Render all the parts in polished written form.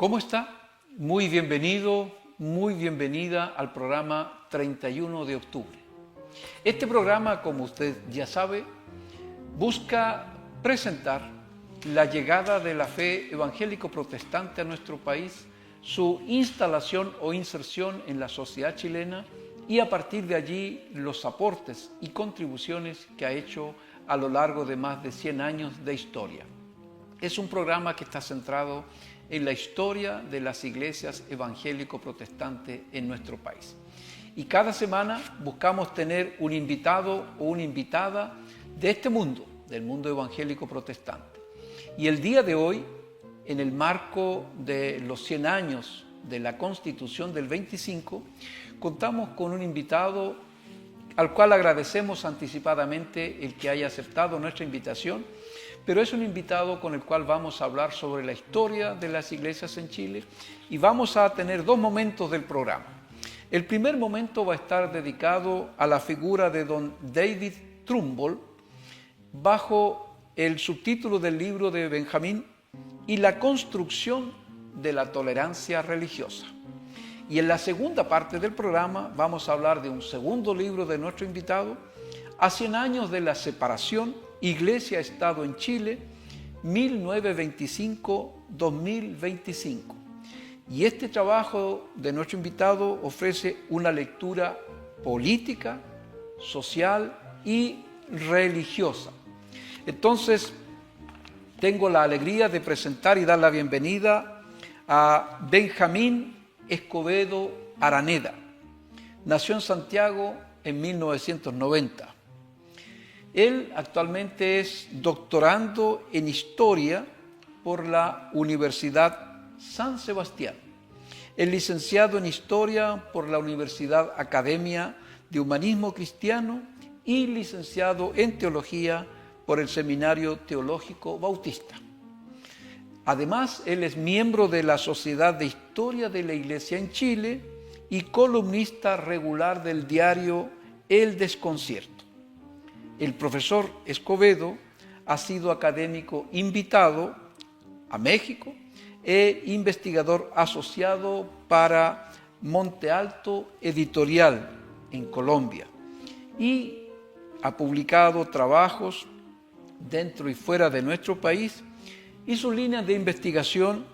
¿Cómo está? Muy bienvenido, muy bienvenida al programa 31 de octubre. Este programa, como usted ya sabe, busca presentar la llegada de la fe evangélico-protestante a nuestro país, su instalación o inserción en la sociedad chilena y a partir de allí los aportes y contribuciones que ha hecho a lo largo de más de 100 años de historia. Es un programa que está centrado en la historia de las iglesias evangélico-protestantes en nuestro país. Y cada semana buscamos tener un invitado o una invitada de este mundo, del mundo evangélico-protestante. Y el día de hoy, en el marco de los 100 años de la Constitución del 25, contamos con un invitado al cual agradecemos anticipadamente el que haya aceptado nuestra invitación, pero es un invitado con el cual vamos a hablar sobre la historia de las iglesias en Chile y vamos a tener dos momentos del programa. El primer momento va a estar dedicado a la figura de don David Trumbull bajo el subtítulo del libro de Benjamín y la construcción de la tolerancia religiosa. Y en la segunda parte del programa vamos a hablar de un segundo libro de nuestro invitado, A 100 años de la separación, Iglesia-Estado en Chile, 1925-2025. Y este trabajo de nuestro invitado ofrece una lectura política, social y religiosa. Entonces, tengo la alegría de presentar y dar la bienvenida a Benjamín Escobedo Araneda. Nació en Santiago en 1990. Él actualmente es doctorando en Historia por la Universidad San Sebastián. Es licenciado en Historia por la Universidad Academia de Humanismo Cristiano y licenciado en Teología por el Seminario Teológico Bautista. Además, él es miembro de la Sociedad de Historia de la Iglesia en Chile y columnista regular del diario El Desconcierto. El profesor Escobedo ha sido académico invitado a México e investigador asociado para Monte Alto Editorial en Colombia y ha publicado trabajos dentro y fuera de nuestro país y sus líneas de investigación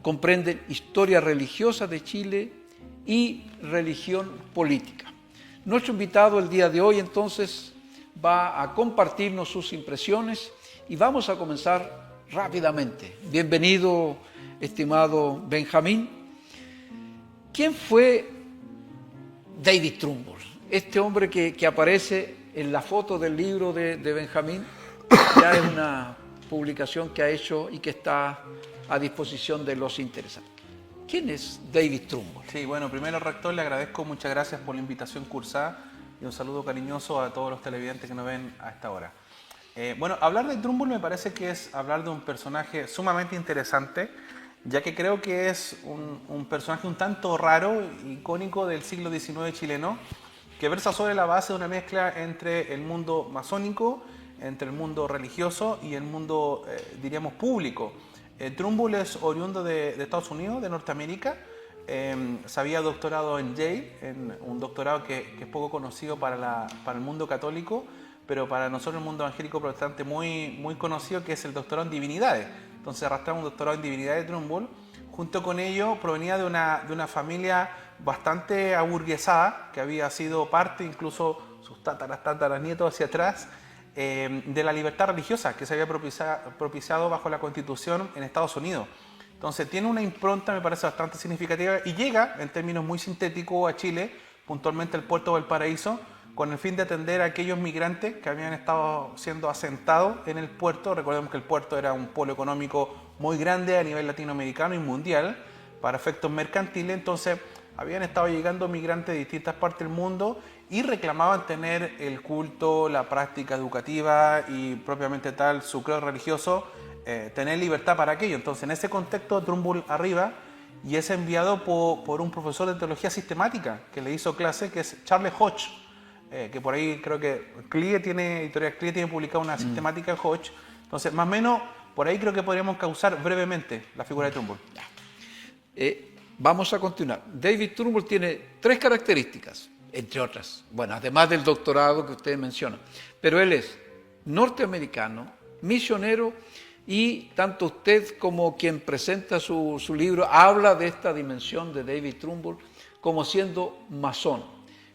comprenden historia religiosa de Chile y religión política. Nuestro invitado el día de hoy entonces va a compartirnos sus impresiones y vamos a comenzar rápidamente. Bienvenido, estimado Benjamín. ¿Quién fue David Trumbull? Este hombre que aparece en la foto del libro de Benjamín, ya es una publicación que ha hecho y que está a disposición de los interesados. ¿Quién es David Trumbull? Sí, bueno, primero, rector, le agradezco, muchas gracias por la invitación cursada y un saludo cariñoso a todos los televidentes que nos ven a esta hora. Bueno, hablar de Trumbull me parece que es hablar de un personaje sumamente interesante, ya que creo que es un personaje un tanto raro, icónico del siglo XIX chileno, que versa sobre la base de una mezcla entre el mundo masónico, entre el mundo religioso y el mundo, diríamos, público. Trumbull es oriundo de Estados Unidos, de Norteamérica. Se había doctorado en Yale, en un doctorado que es poco conocido para el mundo católico, pero para nosotros el mundo evangélico protestante muy conocido, que es el doctorado en divinidades. Entonces arrastramos un doctorado en divinidades de Trumbull. Junto con ello provenía de una familia bastante aburguesada, que había sido parte, incluso sus tátaras nietos hacia atrás, de la libertad religiosa que se había propiciado bajo la Constitución en Estados Unidos. Entonces tiene una impronta, me parece, bastante significativa y llega, en términos muy sintéticos, a Chile, puntualmente al puerto de Valparaíso, con el fin de atender a aquellos migrantes que habían estado siendo asentados en el puerto. Recordemos que el puerto era un polo económico muy grande a nivel latinoamericano y mundial para efectos mercantiles. Entonces habían estado llegando migrantes de distintas partes del mundo y reclamaban tener el culto, la práctica educativa y propiamente tal su credo religioso, tener libertad para aquello. Entonces en ese contexto Trumbull arriba y es enviado por un profesor de teología sistemática que le hizo clase, que es Charles Hodge, que por ahí creo que Editorial CLIE tiene publicada una sistemática en Hodge. Entonces más o menos por ahí creo que podríamos causar brevemente la figura de Trumbull. Vamos a continuar. David Trumbull tiene 3 características, entre otras, bueno, además del doctorado que usted menciona, pero él es norteamericano, misionero, y tanto usted como quien presenta su libro habla de esta dimensión de David Trumbull como siendo masón.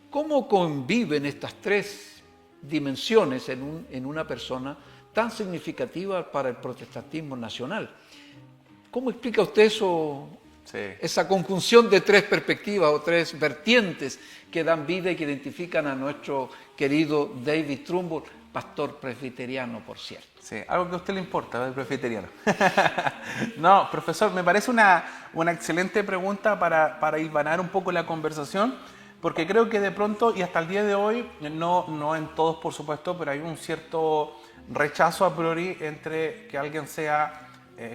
¿Cómo conviven estas 3 dimensiones en una persona tan significativa para el protestantismo nacional? ¿Cómo explica usted eso? Sí. Esa conjunción de 3 perspectivas o 3 vertientes que dan vida y que identifican a nuestro querido David Trumbull, pastor presbiteriano, por cierto. Sí, algo que a usted le importa, el presbiteriano. No, profesor, me parece una excelente pregunta para hilvanar un poco la conversación, porque creo que de pronto, y hasta el día de hoy, no en todos por supuesto, pero hay un cierto rechazo a priori entre que alguien sea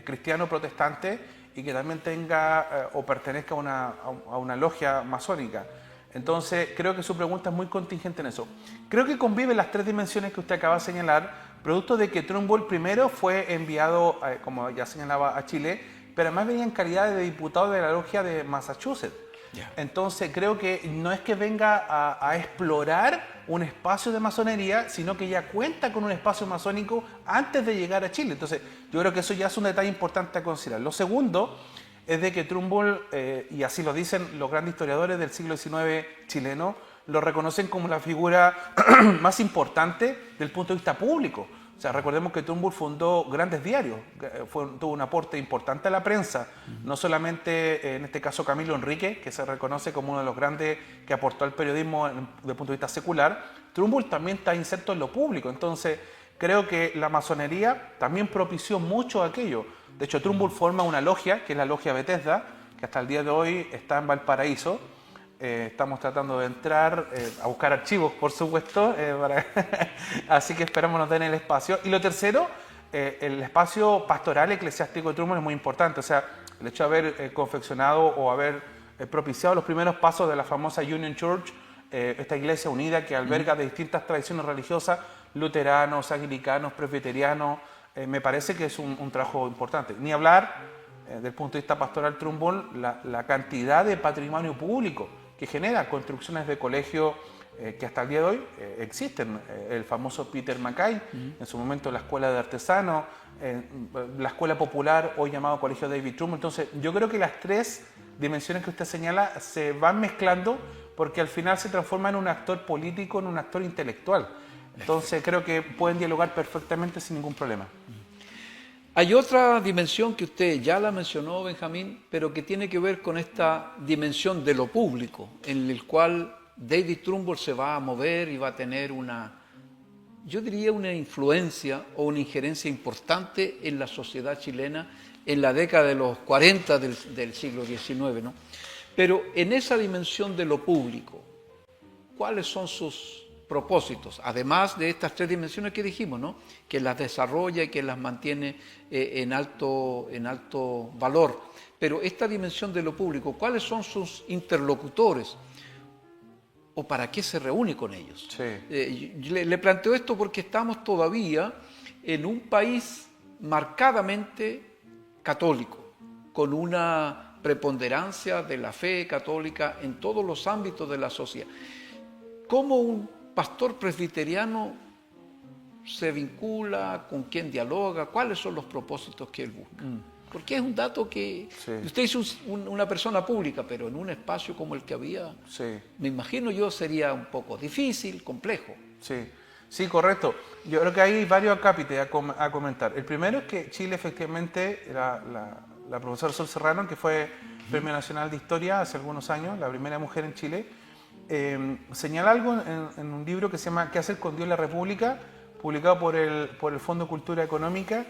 cristiano protestante y que también tenga o pertenezca a una logia masónica. Entonces, creo que su pregunta es muy contingente en eso. Creo que conviven las 3 dimensiones que usted acaba de señalar, producto de que Trumbull primero fue enviado, como ya señalaba, a Chile, pero además venía en calidad de diputado de la logia de Massachusetts. Yeah. Entonces, creo que no es que venga a explorar un espacio de masonería, sino que ya cuenta con un espacio masónico antes de llegar a Chile. Entonces, yo creo que eso ya es un detalle importante a considerar. Lo segundo es de que Trumbull, y así lo dicen los grandes historiadores del siglo XIX chileno, lo reconocen como la figura más importante del punto de vista público. O sea, recordemos que Trumbull fundó grandes diarios, tuvo un aporte importante a la prensa, no solamente en este caso Camilo Enrique, que se reconoce como uno de los grandes que aportó al periodismo desde el punto de vista secular. Trumbull también está inserto en lo público, entonces creo que la masonería también propició mucho aquello. De hecho, Trumbull forma una logia, que es la logia Bethesda, que hasta el día de hoy está en Valparaíso. Estamos tratando de entrar a buscar archivos, por supuesto, así que esperamos nos den el espacio. Y lo tercero, el espacio pastoral eclesiástico de Trumbull es muy importante. O sea, el hecho de haber confeccionado o haber propiciado los primeros pasos de la famosa Union Church, esta iglesia unida que alberga de distintas tradiciones religiosas, luteranos, anglicanos, presbiterianos, me parece que es un trabajo importante. Ni hablar, desde el punto de vista pastoral Trumbull, la cantidad de patrimonio público que genera construcciones de colegio que hasta el día de hoy existen. El famoso Peter Mackay, en su momento la Escuela de Artesanos, la Escuela Popular, hoy llamado Colegio David Trumbull. Entonces, yo creo que las 3 dimensiones que usted señala se van mezclando porque al final se transforma en un actor político, en un actor intelectual. Entonces, creo que pueden dialogar perfectamente sin ningún problema. Hay otra dimensión que usted ya la mencionó, Benjamín, pero que tiene que ver con esta dimensión de lo público, en el cual David Trumbull se va a mover y va a tener yo diría una influencia o una injerencia importante en la sociedad chilena en la década de los 40 del siglo XIX, ¿no? Pero en esa dimensión de lo público, ¿cuáles son sus propósitos? Además de estas 3 dimensiones que dijimos, ¿no? Que las desarrolla y que las mantiene en alto valor. Pero esta dimensión de lo público, ¿cuáles son sus interlocutores? ¿O para qué se reúne con ellos? Sí. Le planteo esto porque estamos todavía en un país marcadamente católico, con una preponderancia de la fe católica en todos los ámbitos de la sociedad. ¿Cómo un pastor presbiteriano se vincula, con quién dialoga, cuáles son los propósitos que él busca? Porque es un dato que usted es una persona pública, pero en un espacio como el que había, me imagino yo, sería un poco difícil, complejo. Sí, correcto. Yo creo que hay varios acápites a comentar. El primero es que Chile efectivamente, la profesora Sol Serrano, que fue Premio Nacional de Historia hace algunos años, la primera mujer en Chile, señala algo en un libro que se llama ¿Qué hacer con Dios en la República?, publicado por el Fondo Cultura Económica,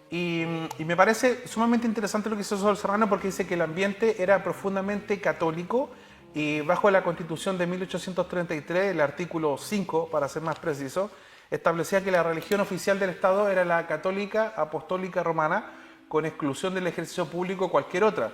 y me parece sumamente interesante lo que hizo Sol Serrano porque dice que el ambiente era profundamente católico y bajo la Constitución de 1833, el artículo 5, para ser más preciso, establecía que la religión oficial del Estado era la católica apostólica romana, con exclusión del ejercicio público cualquier otra.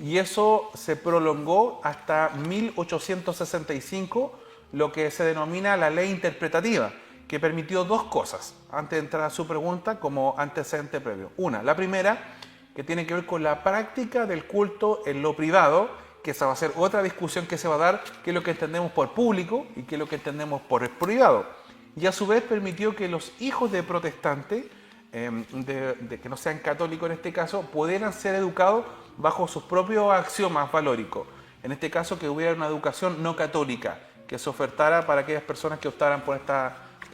Y eso se prolongó hasta 1865, lo que se denomina la ley interpretativa, que permitió 2 cosas, antes de entrar a su pregunta, como antecedente previo. La primera, que tiene que ver con la práctica del culto en lo privado, que esa va a ser otra discusión que se va a dar, qué es lo que entendemos por público y qué es lo que entendemos por privado. Y a su vez permitió que los hijos de protestantes, de que no sean católicos en este caso, pudieran ser educados bajo sus propios axiomas valóricos. En este caso, que hubiera una educación no católica, que se ofertara para aquellas personas que optaran por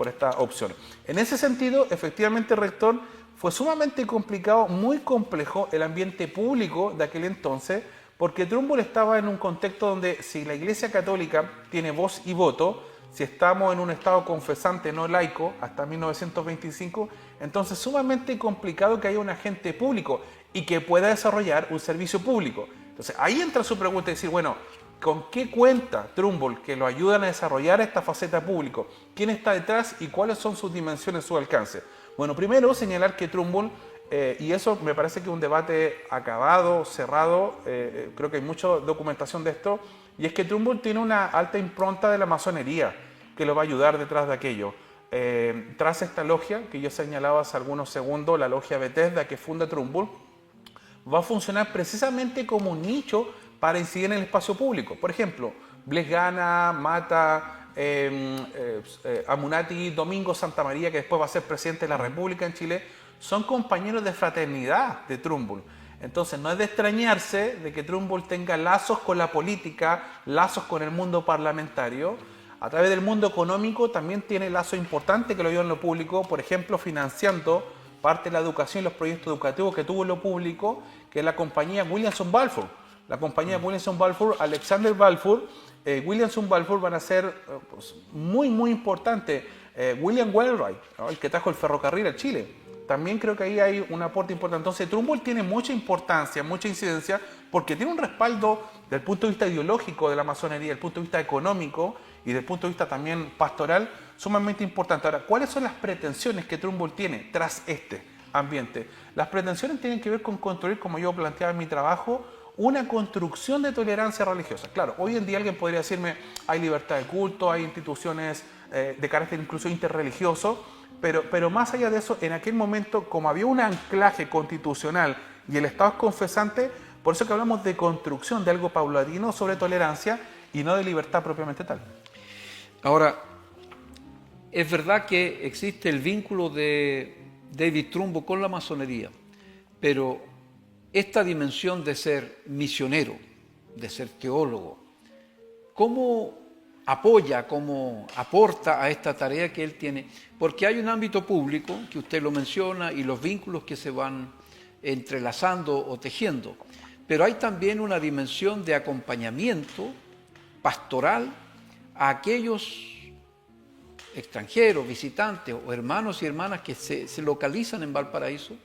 esta opción. En ese sentido, efectivamente, rector, fue sumamente complicado, muy complejo el ambiente público de aquel entonces, porque Trumbull estaba en un contexto donde si la Iglesia Católica tiene voz y voto, si estamos en un estado confesante no laico hasta 1925, entonces sumamente complicado que haya un agente público y que pueda desarrollar un servicio público. Entonces ahí entra su pregunta y decir, bueno, ¿con qué cuenta Trumbull que lo ayudan a desarrollar esta faceta público? ¿Quién está detrás y cuáles son sus dimensiones, su alcance? Bueno, primero señalar que Trumbull, y eso me parece que es un debate acabado, cerrado, creo que hay mucha documentación de esto, y es que Trumbull tiene una alta impronta de la masonería que lo va a ayudar detrás de aquello. Tras esta logia, que yo señalaba hace algunos segundos, la logia Bethesda que funda Trumbull, va a funcionar precisamente como un nicho para incidir en el espacio público. Por ejemplo, Bless Gana, Mata, Amunati, Domingo Santamaría, que después va a ser presidente de la República en Chile, son compañeros de fraternidad de Trumbull. Entonces no es de extrañarse de que Trumbull tenga lazos con la política, lazos con el mundo parlamentario. A través del mundo económico también tiene lazos importantes que lo ayudan en lo público, por ejemplo, financiando parte de la educación y los proyectos educativos que tuvo en lo público, que es la compañía Williamson Balfour. La compañía Williamson Balfour, Alexander Balfour, Williamson Balfour van a ser pues, muy importantes. William Wheelwright, ¿no? El que trajo el ferrocarril a Chile. También creo que ahí hay un aporte importante. Entonces Trumbull tiene mucha importancia, mucha incidencia, porque tiene un respaldo del punto de vista ideológico de la masonería, del punto de vista económico y del punto de vista también pastoral, sumamente importante. Ahora, ¿cuáles son las pretensiones que Trumbull tiene tras este ambiente? Las pretensiones tienen que ver con construir, como yo planteaba en mi trabajo, una construcción de tolerancia religiosa. Claro, hoy en día alguien podría decirme, hay libertad de culto, hay instituciones de carácter incluso interreligioso, pero más allá de eso, en aquel momento, como había un anclaje constitucional y el Estado es confesante, por eso que hablamos de construcción de algo paulatino sobre tolerancia y no de libertad propiamente tal. Ahora, es verdad que existe el vínculo de David Trumbull con la masonería, pero esta dimensión de ser misionero, de ser teólogo, ¿cómo apoya, cómo aporta a esta tarea que él tiene? Porque hay un ámbito público, que usted lo menciona, y los vínculos que se van entrelazando o tejiendo, pero hay también una dimensión de acompañamiento pastoral a aquellos extranjeros, visitantes o hermanos y hermanas que se localizan en Valparaíso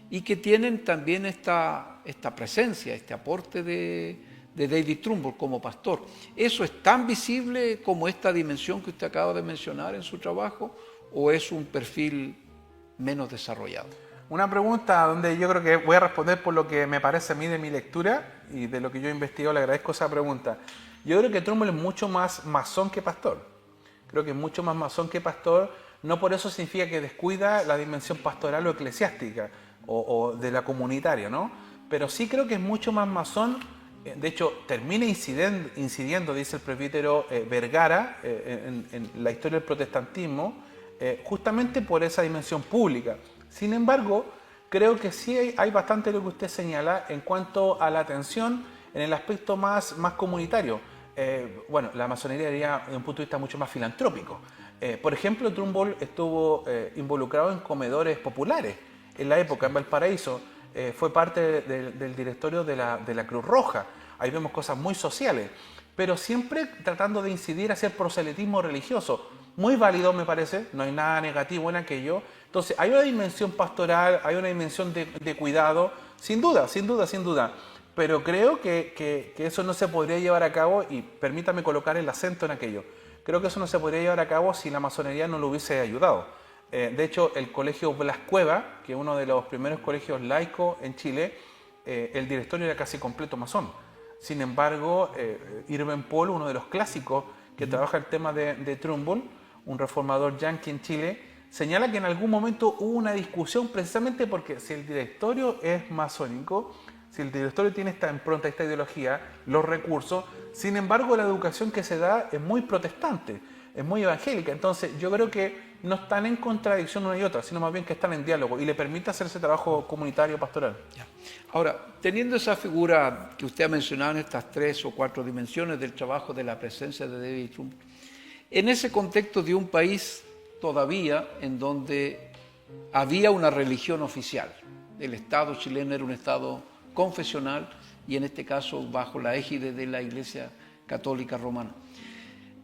y que tienen también esta presencia, este aporte de David Trumbull como pastor. ¿Eso es tan visible como esta dimensión que usted acaba de mencionar en su trabajo o es un perfil menos desarrollado? Una pregunta donde yo creo que voy a responder por lo que me parece a mí de mi lectura y de lo que yo he investigado, le agradezco esa pregunta. Yo creo que Trumbull es mucho más masón que pastor. Creo que es mucho más masón que pastor, no por eso significa que descuida la dimensión pastoral o eclesiástica o de la comunitaria, ¿no? Pero sí creo que es mucho más masón. De hecho, termina incidiendo, dice el presbítero Vergara, en la historia del protestantismo, justamente por esa dimensión pública. Sin embargo, creo que sí hay bastante de lo que usted señala en cuanto a la atención en el aspecto más comunitario. Bueno, la masonería diría desde un punto de vista mucho más filantrópico. Por ejemplo, Trumbull estuvo involucrado en comedores populares en la época en Valparaíso. Fue parte del directorio de la Cruz Roja. Ahí vemos cosas muy sociales, pero siempre tratando de incidir hacia el proselitismo religioso. Muy válido, me parece, no hay nada negativo en aquello. Entonces, hay una dimensión pastoral, hay una dimensión de cuidado, sin duda. Pero creo que eso no se podría llevar a cabo, y permítame colocar el acento en aquello. Creo que eso no se podría llevar a cabo si la masonería no lo hubiese ayudado. De hecho, el colegio Blas Cueva, que es uno de los primeros colegios laicos en Chile, el directorio era casi completo masón. Sin embargo, Irving Paul, uno de los clásicos que trabaja el tema de Trumbull, un reformador yanqui en Chile, señala que en algún momento hubo una discusión precisamente porque si el directorio es masónico, si el directorio tiene esta impronta, esta ideología, los recursos, sin embargo la educación que se da es muy protestante, es muy evangélica. Entonces yo creo que no están en contradicción una y otra, sino más bien que están en diálogo y le permite hacer ese trabajo comunitario pastoral. Ya. Ahora, teniendo esa figura que usted ha mencionado en estas 3 o 4 dimensiones del trabajo de la presencia de David Trumbull, en ese contexto de un país todavía en donde había una religión oficial, el Estado chileno era un Estado confesional y en este caso bajo la égide de la Iglesia Católica Romana.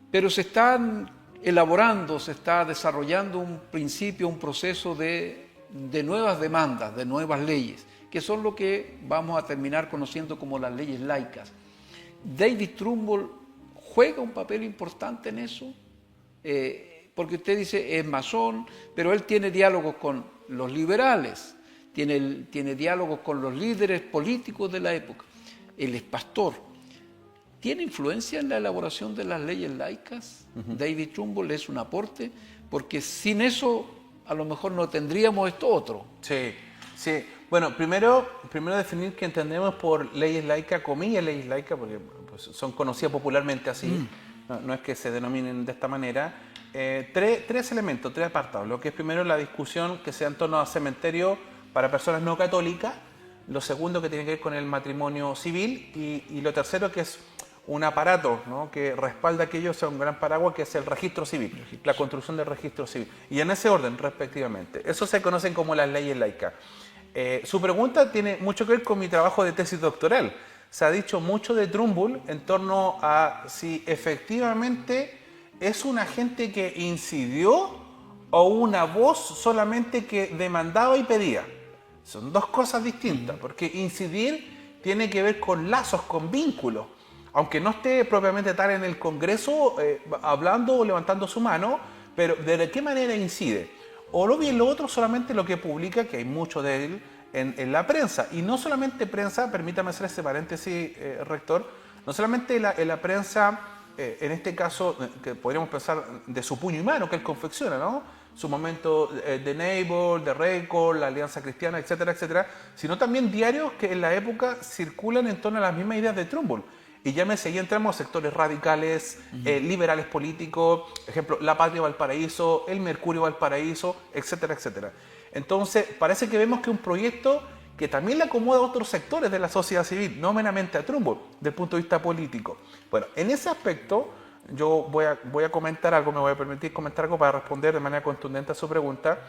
Pero se están elaborando, se está desarrollando un principio, un proceso de nuevas demandas, de nuevas leyes, que son lo que vamos a terminar conociendo como las leyes laicas. David Trumbull juega un papel importante en eso, porque usted dice es masón, pero él tiene diálogos con los liberales, tiene diálogos con los líderes políticos de la época, él es pastor. ¿Tiene influencia en la elaboración de las leyes laicas? David Trumbull es un aporte, porque sin eso a lo mejor no tendríamos esto otro. Sí, sí. Bueno, primero definir qué entendemos por leyes laicas, comillas leyes laicas, porque pues, son conocidas popularmente así, no es que se denominen de esta manera. Tres elementos, 3 apartados. Lo que es primero la discusión que se da en torno al cementerio para personas no católicas, lo segundo que tiene que ver con el matrimonio civil y lo tercero que es un aparato, ¿no?, que respalda aquello, o sea, un gran paraguas, que es el registro civil, la construcción del registro civil. Y en ese orden, respectivamente. Eso se conocen como las leyes laicas. Su pregunta tiene mucho que ver con mi trabajo de tesis doctoral. Se ha dicho mucho de Trumbull en torno a si efectivamente es un agente que incidió o una voz solamente que demandaba y pedía. Son 2 cosas distintas, porque incidir tiene que ver con lazos, con vínculos. Aunque no esté propiamente tal en el Congreso hablando o levantando su mano, pero ¿de qué manera incide? O lo bien lo otro solamente lo que publica, que hay mucho de él en la prensa. Y no solamente prensa, permítame hacer este paréntesis, rector, no solamente en la prensa, en este caso, que podríamos pensar de su puño y mano, que él confecciona, ¿no? Su momento de Neighbor, de Record, la Alianza Cristiana, etcétera, etcétera, sino también diarios que en la época circulan en torno a las mismas ideas de Trumbull. Y llámese, ahí entramos a sectores radicales, liberales políticos, ejemplo, La Patria Valparaíso, El Mercurio Valparaíso, etcétera, etcétera. Entonces, parece que vemos que un proyecto que también le acomoda a otros sectores de la sociedad civil, no meramente a Trumbull, desde el punto de vista político. Bueno, en ese aspecto, yo voy a comentar algo, me voy a permitir comentar algo para responder de manera contundente a su pregunta,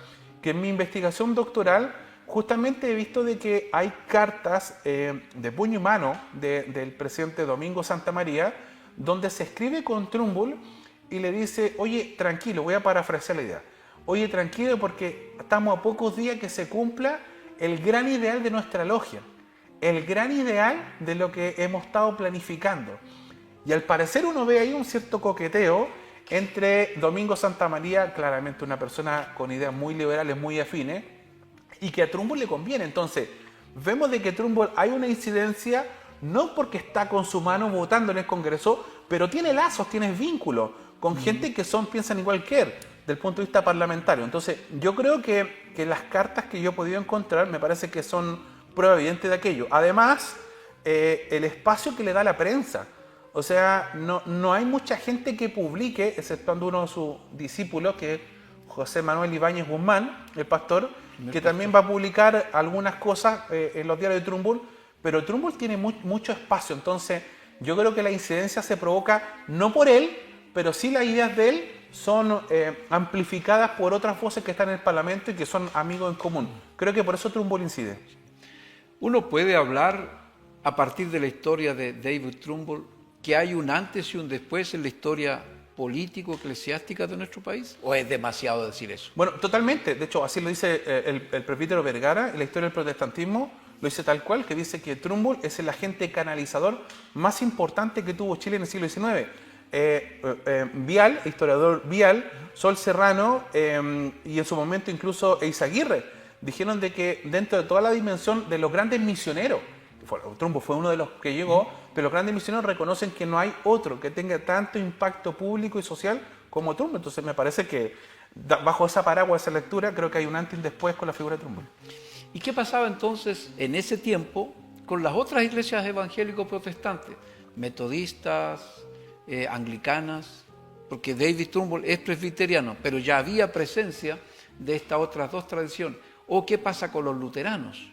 que en mi investigación doctoral justamente he visto de que hay cartas de puño y mano del presidente Domingo Santa María, donde se escribe con Trumbull y le dice, oye, tranquilo, voy a parafrasear la idea, oye, tranquilo porque estamos a pocos días que se cumpla el gran ideal de nuestra logia, el gran ideal de lo que hemos estado planificando. Y al parecer uno ve ahí un cierto coqueteo entre Domingo Santa María, claramente una persona con ideas muy liberales, muy afines, y que a Trumbull le conviene. Entonces, vemos de que Trumbull hay una incidencia, no porque está con su mano votando en el Congreso, pero tiene lazos, tiene vínculos con gente que piensan igual que él, del punto de vista parlamentario. Entonces, yo creo que las cartas que yo he podido encontrar me parece que son prueba evidente de aquello. Además, el espacio que le da la prensa. O sea, no hay mucha gente que publique, exceptuando uno de sus discípulos, que es José Manuel Ibáñez Guzmán, el pastor, que también va a publicar algunas cosas en los diarios de Trumbull, pero Trumbull tiene mucho espacio, entonces yo creo que la incidencia se provoca no por él, pero sí las ideas de él son amplificadas por otras voces que están en el Parlamento y que son amigos en común. Creo que por eso Trumbull incide. Uno puede hablar a partir de la historia de David Trumbull que hay un antes y un después en la historia político-eclesiástica de nuestro país? ¿O es demasiado decir eso? Bueno, totalmente. De hecho, así lo dice el presbítero Vergara en la historia del protestantismo, lo dice tal cual, que dice que Trumbull es el agente canalizador más importante que tuvo Chile en el siglo XIX. Vial, historiador Vial, Sol Serrano y en su momento incluso Eizaguirre dijeron de que dentro de toda la dimensión de los grandes misioneros, Trumbull fue uno de los que llegó, pero los grandes misioneros reconocen que no hay otro que tenga tanto impacto público y social como Trumbull. Entonces me parece que bajo esa paraguas, esa lectura, creo que hay un antes y un después con la figura de Trumbull. ¿Y qué pasaba entonces en ese tiempo con las otras iglesias evangélico-protestantes? Metodistas, anglicanas, porque David Trumbull es presbiteriano, pero ya había presencia de estas otras dos tradiciones. ¿O qué pasa con los luteranos?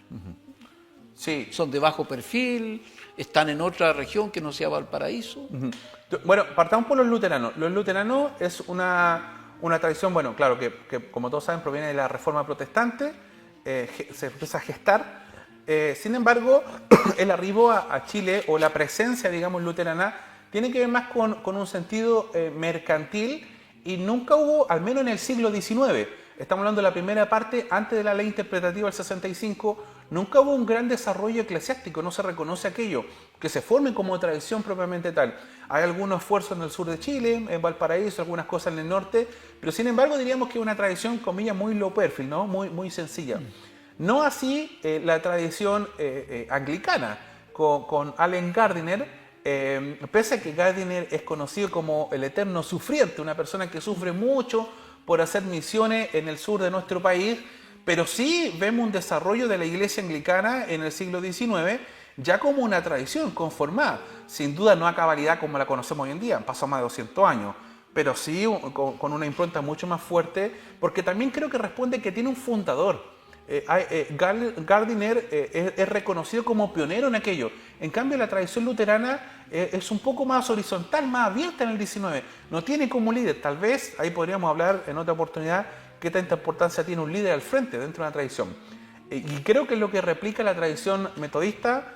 Sí. Son de bajo perfil, están en otra región que no sea Valparaíso. Bueno, partamos por los luteranos. Los luteranos es una tradición, bueno, claro, que como todos saben proviene de la Reforma Protestante, se empieza a gestar. Sin embargo, el arribo a Chile o la presencia, digamos, luterana, tiene que ver más con un sentido mercantil y nunca hubo, al menos en el siglo XIX, estamos hablando de la primera parte, antes de la ley interpretativa del 65, nunca hubo un gran desarrollo eclesiástico, no se reconoce aquello, que se forme como tradición propiamente tal. Hay algunos esfuerzos en el sur de Chile, en Valparaíso, algunas cosas en el norte, pero sin embargo diríamos que es una tradición, comillas, muy low perfil, ¿no? Muy sencilla. No así la tradición anglicana, con Allen Gardiner, pese a que Gardiner es conocido como el eterno sufriente, una persona que sufre mucho por hacer misiones en el sur de nuestro país, pero sí vemos un desarrollo de la iglesia anglicana en el siglo XIX ya como una tradición conformada, sin duda no a cabalidad como la conocemos hoy en día, han pasado más de 200 años, pero sí con una impronta mucho más fuerte, porque también creo que responde que tiene un fundador. Gardiner es reconocido como pionero en aquello. En cambio, la tradición luterana es un poco más horizontal, más abierta en el XIX. No tiene como líder. Tal vez, ahí podríamos hablar en otra oportunidad, qué tanta importancia tiene un líder al frente dentro de una tradición. Y creo que es lo que replica la tradición metodista,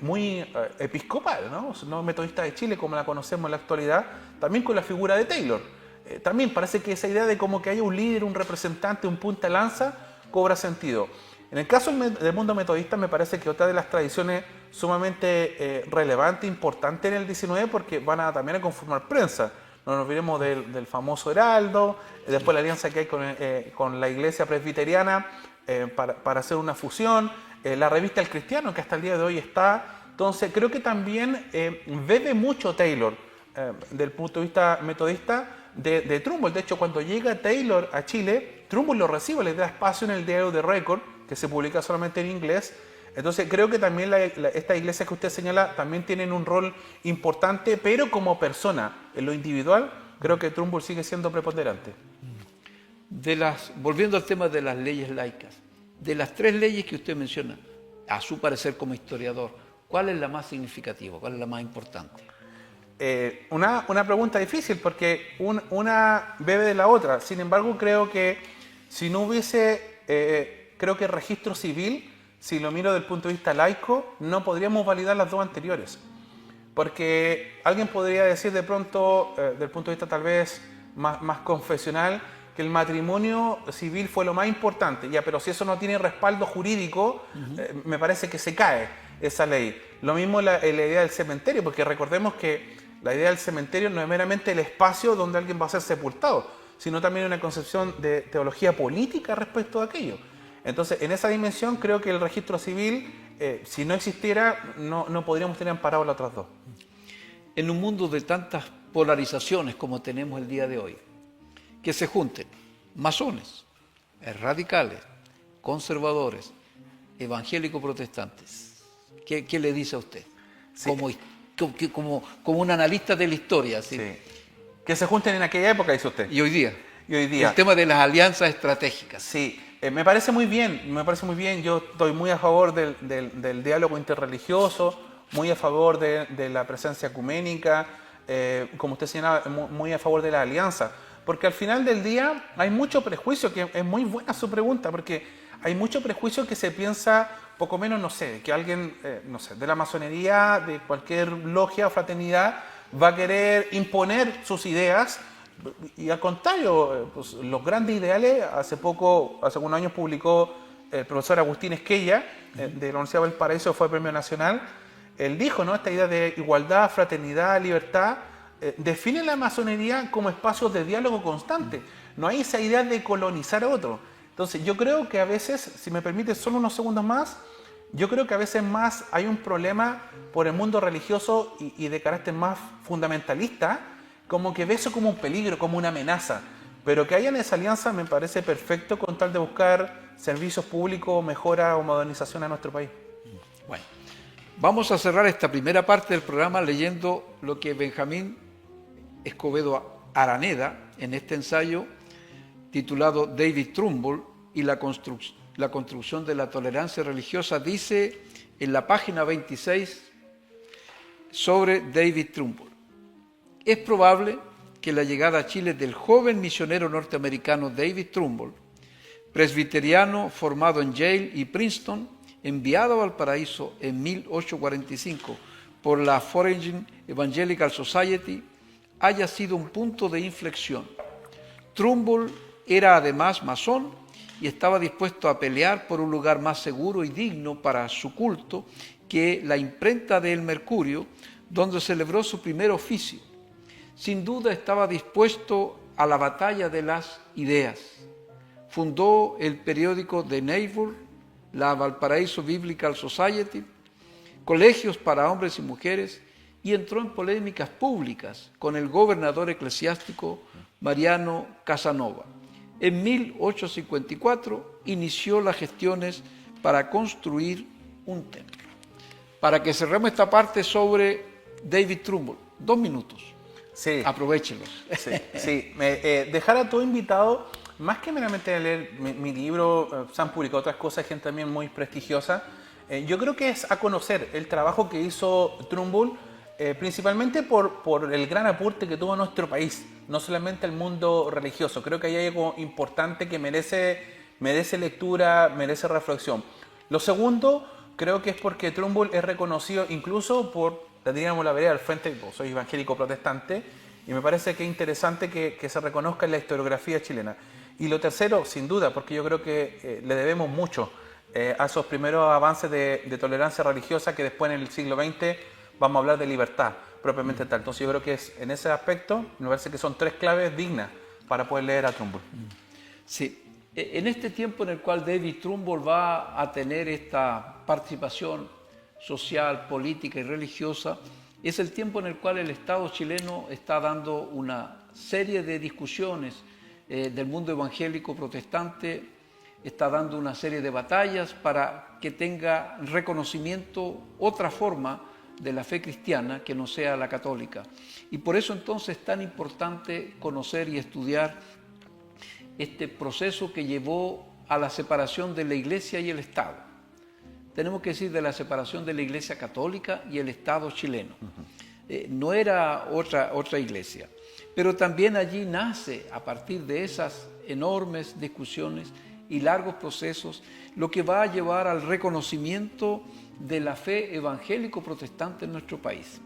muy episcopal, ¿no? Metodista de Chile, como la conocemos en la actualidad, también con la figura de Taylor. También parece que esa idea de como que haya un líder, un representante, un punta de lanza, cobra sentido. En el caso del mundo metodista me parece que otra de las tradiciones sumamente relevante, importante en el 19, porque van también a conformar prensa. No nos olvidemos del famoso Heraldo, después la alianza que hay con la iglesia presbiteriana para hacer una fusión, la revista El Cristiano, que hasta el día de hoy está. Entonces creo que también bebe mucho Taylor, del punto de vista metodista, de Trumbull. De hecho, cuando llega Taylor a Chile, Trumbull lo recibe, le da espacio en el diario The Record, que se publica solamente en inglés. Entonces creo que también estas iglesias que usted señala también tienen un rol importante, pero como persona, en lo individual, creo que Trumbull sigue siendo preponderante. Volviendo al tema de las leyes laicas, de las tres leyes que usted menciona, a su parecer como historiador, ¿cuál es la más significativa? ¿Cuál es la más importante? Una pregunta difícil porque una bebe de la otra. Sin embargo, creo que si no hubiese, creo que registro civil, si lo miro desde el punto de vista laico, no podríamos validar las dos anteriores. Porque alguien podría decir de pronto, desde el punto de vista tal vez más confesional, que el matrimonio civil fue lo más importante. Ya, pero si eso no tiene respaldo jurídico, me parece que se cae esa ley. Lo mismo la idea del cementerio, porque recordemos que la idea del cementerio no es meramente el espacio donde alguien va a ser sepultado, sino también una concepción de teología política respecto a aquello. Entonces, en esa dimensión, creo que el registro civil, si no existiera, no podríamos tener amparado las otras dos. En un mundo de tantas polarizaciones como tenemos el día de hoy, que se junten masones, radicales, conservadores, evangélicos protestantes, ¿qué le dice a usted? Sí. Como un analista de la historia. ¿Sí? Sí. Que se junten en aquella época, dice usted. Y hoy día. Y hoy día. El tema de las alianzas estratégicas. Sí, me parece muy bien. Yo estoy muy a favor del diálogo interreligioso, muy a favor de la presencia ecuménica, como usted señalaba, muy a favor de la alianza. Porque al final del día hay mucho prejuicio, que es muy buena su pregunta, porque hay mucho prejuicio que se piensa, poco menos, no sé, que alguien, no sé, de la masonería, de cualquier logia o fraternidad, va a querer imponer sus ideas, y al contrario, pues, los grandes ideales, hace algunos años publicó el profesor Agustín Esquella, de la Universidad de Valparaíso, fue premio nacional. Él dijo, ¿no?, esta idea de igualdad, fraternidad, libertad, define la masonería como espacios de diálogo constante. No hay esa idea de colonizar a otro. Entonces, yo creo que a veces, si me permite solo unos segundos más, yo creo que a veces más hay un problema por el mundo religioso y de carácter más fundamentalista, como que ve eso como un peligro, como una amenaza. pero que hayan esa alianza me parece perfecto con tal de buscar servicios públicos, mejora o modernización a nuestro país. Bueno, vamos a cerrar esta primera parte del programa leyendo lo que Benjamín Escobedo Araneda, en este ensayo titulado David Trumbull y la construcción de la tolerancia religiosa, dice en la página 26 sobre David Trumbull. Es probable que la llegada a Chile del joven misionero norteamericano David Trumbull, presbiteriano formado en Yale y Princeton, enviado a Valparaíso en 1845 por la Foreign Evangelical Society, haya sido un punto de inflexión. Trumbull era además masón y estaba dispuesto a pelear por un lugar más seguro y digno para su culto que la imprenta de El Mercurio, donde celebró su primer oficio. Sin duda estaba dispuesto a la batalla de las ideas. Fundó el periódico The Neighbor, la Valparaíso Biblical Society, colegios para hombres y mujeres, y entró en polémicas públicas con el gobernador eclesiástico Mariano Casanova. En 1854 inició las gestiones para construir un templo. Para que cerremos esta parte sobre David Trumbull, 2 minutos. Sí. Aprovéchenlos. Sí. Dejar a todo invitado, más que meramente leer mi libro, se han publicado otras cosas, gente también muy prestigiosa. Yo creo que es a conocer el trabajo que hizo Trumbull, principalmente por el gran aporte que tuvo a nuestro país, no solamente al mundo religioso. Creo que hay algo importante que merece lectura, merece reflexión. Lo segundo, creo que es porque Trumbull es reconocido incluso por, tendríamos la vereda al frente, soy evangélico protestante, y me parece que es interesante que se reconozca en la historiografía chilena. Y lo tercero, sin duda, porque yo creo que le debemos mucho a esos primeros avances de tolerancia religiosa que después en el siglo XX vamos a hablar de libertad propiamente tal. Entonces yo creo que en ese aspecto me parece que son 3 claves dignas para poder leer a Trumbull. Sí, en este tiempo en el cual David Trumbull va a tener esta participación social, política y religiosa, es el tiempo en el cual el Estado chileno está dando una serie de discusiones del mundo evangélico protestante, está dando una serie de batallas para que tenga reconocimiento otra forma de la fe cristiana que no sea la católica. Y por eso entonces es tan importante conocer y estudiar este proceso que llevó a la separación de la Iglesia y el Estado. Tenemos que decir de la separación de la Iglesia católica y el Estado chileno. No era otra iglesia. Pero también allí nace, a partir de esas enormes discusiones y largos procesos, lo que va a llevar al reconocimiento de la fe evangélico-protestante en nuestro país.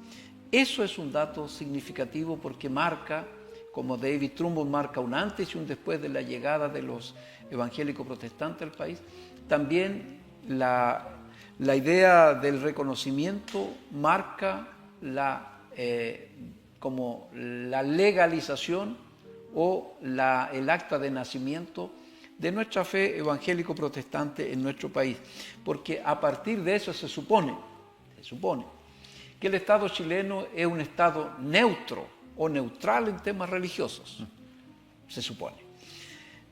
Eso es un dato significativo porque marca, como David Trumbull marca un antes y un después de la llegada de los evangélicos protestantes al país, también la idea del reconocimiento marca como la legalización o el acta de nacimiento de nuestra fe evangélico-protestante en nuestro país, porque a partir de eso se supone que el Estado chileno es un Estado neutro o neutral en temas religiosos, se supone.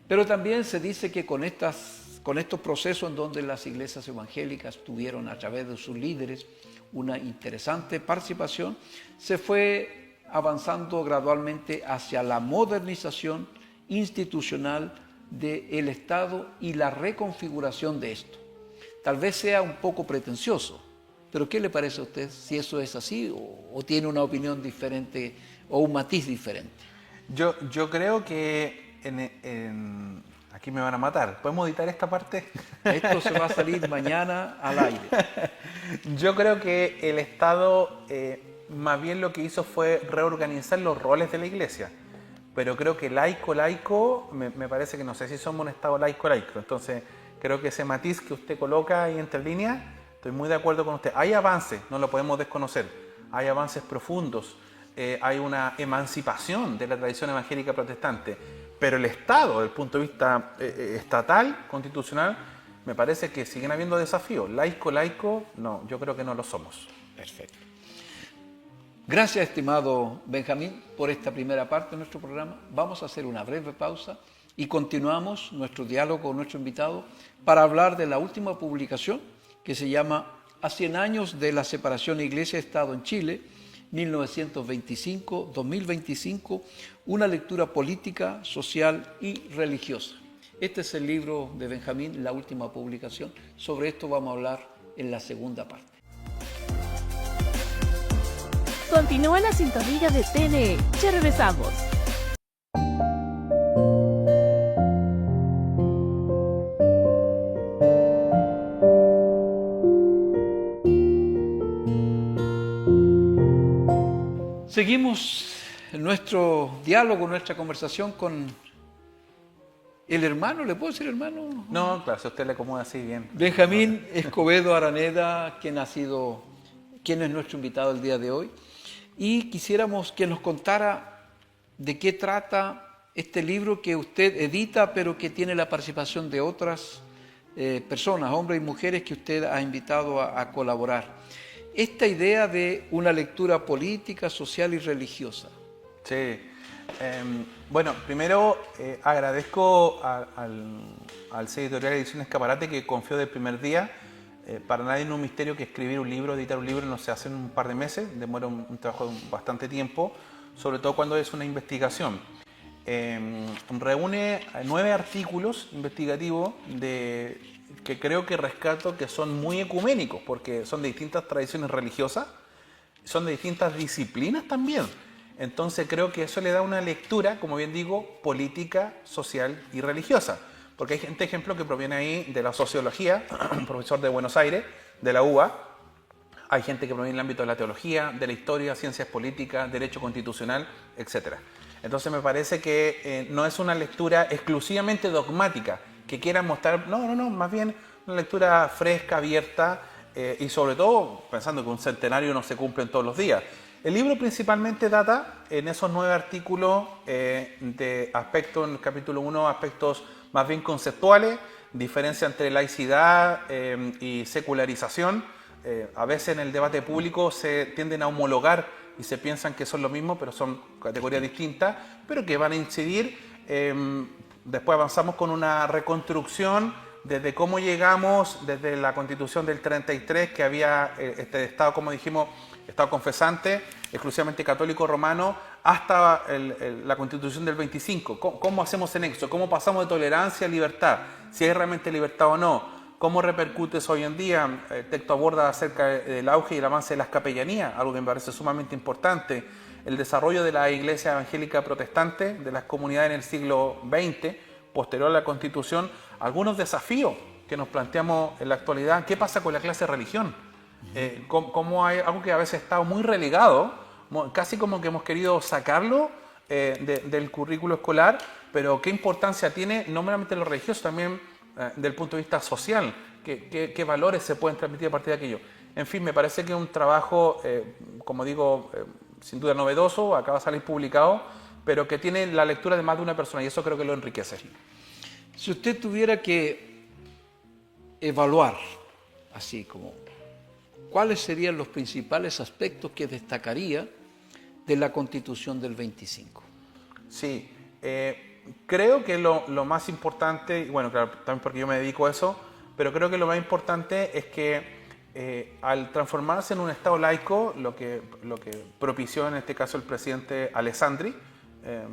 Pero también se dice que con estos procesos en donde las iglesias evangélicas tuvieron a través de sus líderes una interesante participación, se fue avanzando gradualmente hacia la modernización institucional del Estado y la reconfiguración de esto. Tal vez sea un poco pretencioso, pero ¿qué le parece a usted si eso es así o tiene una opinión diferente o un matiz diferente? Yo creo que aquí me van a matar. ¿Podemos editar esta parte? Esto se va a salir mañana al aire. Yo creo que el Estado más bien lo que hizo fue reorganizar los roles de la Iglesia. Pero creo que laico, me parece que no sé si somos un Estado laico. Entonces, creo que ese matiz que usted coloca ahí entre líneas, estoy muy de acuerdo con usted. Hay avances, no lo podemos desconocer. Hay avances profundos. Hay una emancipación de la tradición evangélica protestante. Pero el Estado, desde el punto de vista estatal, constitucional, me parece que siguen habiendo desafíos. Laico, no, yo creo que no lo somos. Perfecto. Gracias, estimado Benjamín, por esta primera parte de nuestro programa. Vamos a hacer una breve pausa y continuamos nuestro diálogo con nuestro invitado para hablar de la última publicación que se llama A 100 años de la separación Iglesia-Estado en Chile, 1925-2025, una lectura política, social y religiosa. Este es el libro de Benjamín, la última publicación. Sobre esto vamos a hablar en la segunda parte. Continúa la sintonía de TNE. Ya regresamos. Seguimos nuestro diálogo, nuestra conversación con el hermano, ¿le puedo decir hermano? No, claro, si a usted le acomoda así bien. Benjamín Escobedo Araneda, quien es nuestro invitado el día de hoy. Y quisiéramos que nos contara de qué trata este libro que usted edita, pero que tiene la participación de otras personas, hombres y mujeres que usted ha invitado a colaborar. Esta idea de una lectura política, social y religiosa. Sí. Bueno, primero agradezco al sello editorial Ediciones Escaparate que confió del primer día. Para nadie no es un misterio que escribir un libro, editar un libro no se hace en un par de meses, demora un trabajo de bastante tiempo, sobre todo cuando es una investigación. Reúne 9 artículos investigativos que creo que rescato que son muy ecuménicos, porque son de distintas tradiciones religiosas, son de distintas disciplinas también. Entonces creo que eso le da una lectura, como bien digo, política, social y religiosa. Porque hay gente, ejemplo, que proviene ahí de la sociología, un profesor de Buenos Aires, de la UBA. Hay gente que proviene del ámbito de la teología, de la historia, ciencias políticas, derecho constitucional, etc. Entonces me parece que no es una lectura exclusivamente dogmática, que quiera mostrar, no, más bien una lectura fresca, abierta, y sobre todo pensando que un centenario no se cumple en todos los días. El libro principalmente data en esos 9 artículos de aspectos, en el capítulo 1, aspectos más bien conceptuales, diferencia entre laicidad y secularización. A veces en el debate público se tienden a homologar y se piensan que son lo mismo, pero son categorías distintas, pero que van a incidir. Después avanzamos con una reconstrucción desde cómo llegamos, desde la Constitución del 33, que había este Estado, como dijimos, Estado confesante, exclusivamente católico romano, hasta la Constitución del 25. ¿Cómo hacemos el nexo? ¿Cómo pasamos de tolerancia a libertad? Si hay realmente libertad o no. ¿Cómo repercute eso hoy en día? El texto aborda acerca del auge y el avance de las capellanías, algo que me parece sumamente importante. El desarrollo de la Iglesia Evangélica Protestante, de las comunidades en el siglo XX, posterior a la Constitución, algunos desafíos que nos planteamos en la actualidad. ¿Qué pasa con la clase de religión? Cómo hay algo que a veces ha estado muy relegado, casi como que hemos querido sacarlo del currículo escolar, pero qué importancia tiene, no meramente lo religioso, también del punto de vista social, qué valores se pueden transmitir a partir de aquello. En fin, me parece que es un trabajo, como digo, sin duda novedoso, acaba de salir publicado, pero que tiene la lectura de más de una persona y eso creo que lo enriquece. Si usted tuviera que evaluar, así como, ¿cuáles serían los principales aspectos que destacaría de la Constitución del 25? Sí, creo que lo más importante, y bueno, claro, también porque yo me dedico a eso, pero creo que lo más importante es que al transformarse en un Estado laico, lo que propició en este caso el presidente Alessandri,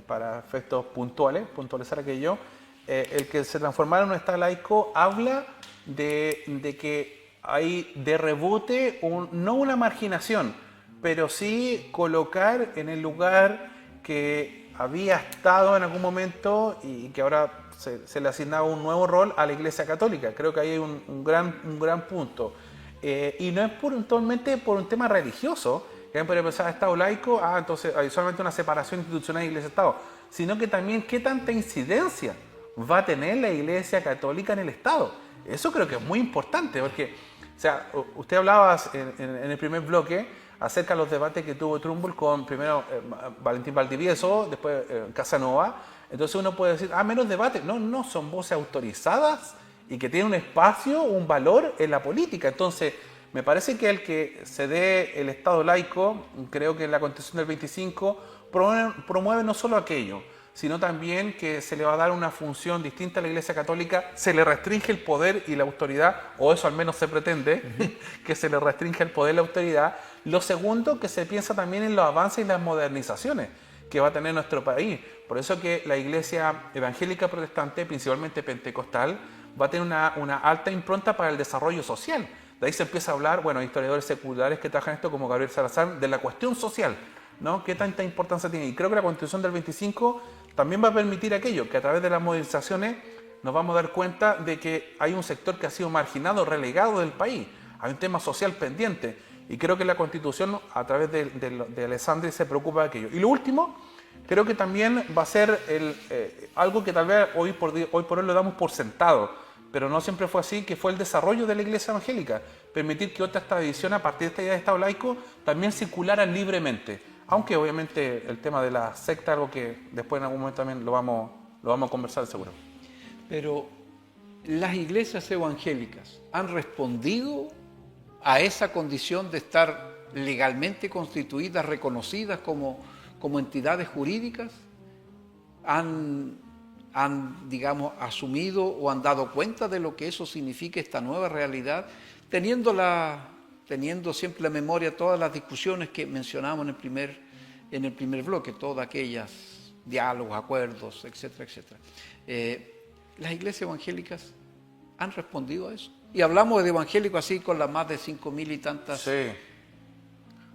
para efectos puntualizar aquello, el que se transformara en un Estado laico habla de que hay de rebote, no una marginación, pero sí colocar en el lugar que había estado en algún momento y que ahora se le asignaba un nuevo rol a la Iglesia Católica. Creo que ahí hay un gran punto. Y no es puntualmente por un tema religioso, que alguien podría pensar, Estado laico, entonces hay solamente una separación institucional de Iglesia-Estado, sino que también qué tanta incidencia va a tener la Iglesia Católica en el Estado. Eso creo que es muy importante, porque, o sea, usted hablaba en el primer bloque acerca de los debates que tuvo Trumbull con primero Valentín Valdivieso, después Casanova. Entonces uno puede decir, menos debate. No, son voces autorizadas y que tienen un espacio, un valor en la política. Entonces, Me parece que el que se dé el Estado laico, creo que la Constitución del 25 promueve no solo aquello, sino también que se le va a dar una función distinta a la Iglesia Católica, se le restringe el poder y la autoridad, o eso al menos se pretende, que se le restringe el poder y la autoridad. Lo segundo, que se piensa también en los avances y las modernizaciones que va a tener nuestro país. Por eso que la Iglesia evangélica protestante, principalmente pentecostal, va a tener una alta impronta para el desarrollo social. De ahí se empieza a hablar, bueno, historiadores seculares que trabajan esto, como Gabriel Salazar, de la cuestión social, ¿no? ¿Qué tanta importancia tiene? Y creo que la Constitución del 25 también va a permitir aquello, que a través de las modernizaciones nos vamos a dar cuenta de que hay un sector que ha sido marginado, relegado del país. Hay un tema social pendiente. Y creo que la Constitución, a través de Alessandri, se preocupa de aquello. Y lo último, creo que también va a ser algo que tal vez hoy por hoy lo damos por sentado, pero no siempre fue así, que fue el desarrollo de la Iglesia evangélica. Permitir que otras tradiciones, a partir de esta idea de Estado laico, también circularan libremente. Aunque obviamente el tema de la secta, algo que después en algún momento también lo vamos a conversar seguro. Pero las iglesias evangélicas han respondido a esa condición de estar legalmente constituidas, reconocidas como entidades jurídicas. Han, digamos, asumido o han dado cuenta de lo que eso significa, esta nueva realidad, teniendo siempre en la memoria todas las discusiones que mencionamos en el primer bloque, todas aquellas diálogos, acuerdos, etcétera, etcétera. Las iglesias evangélicas han respondido a eso. Y hablamos de evangélicos así con las más de 5.000 y tantas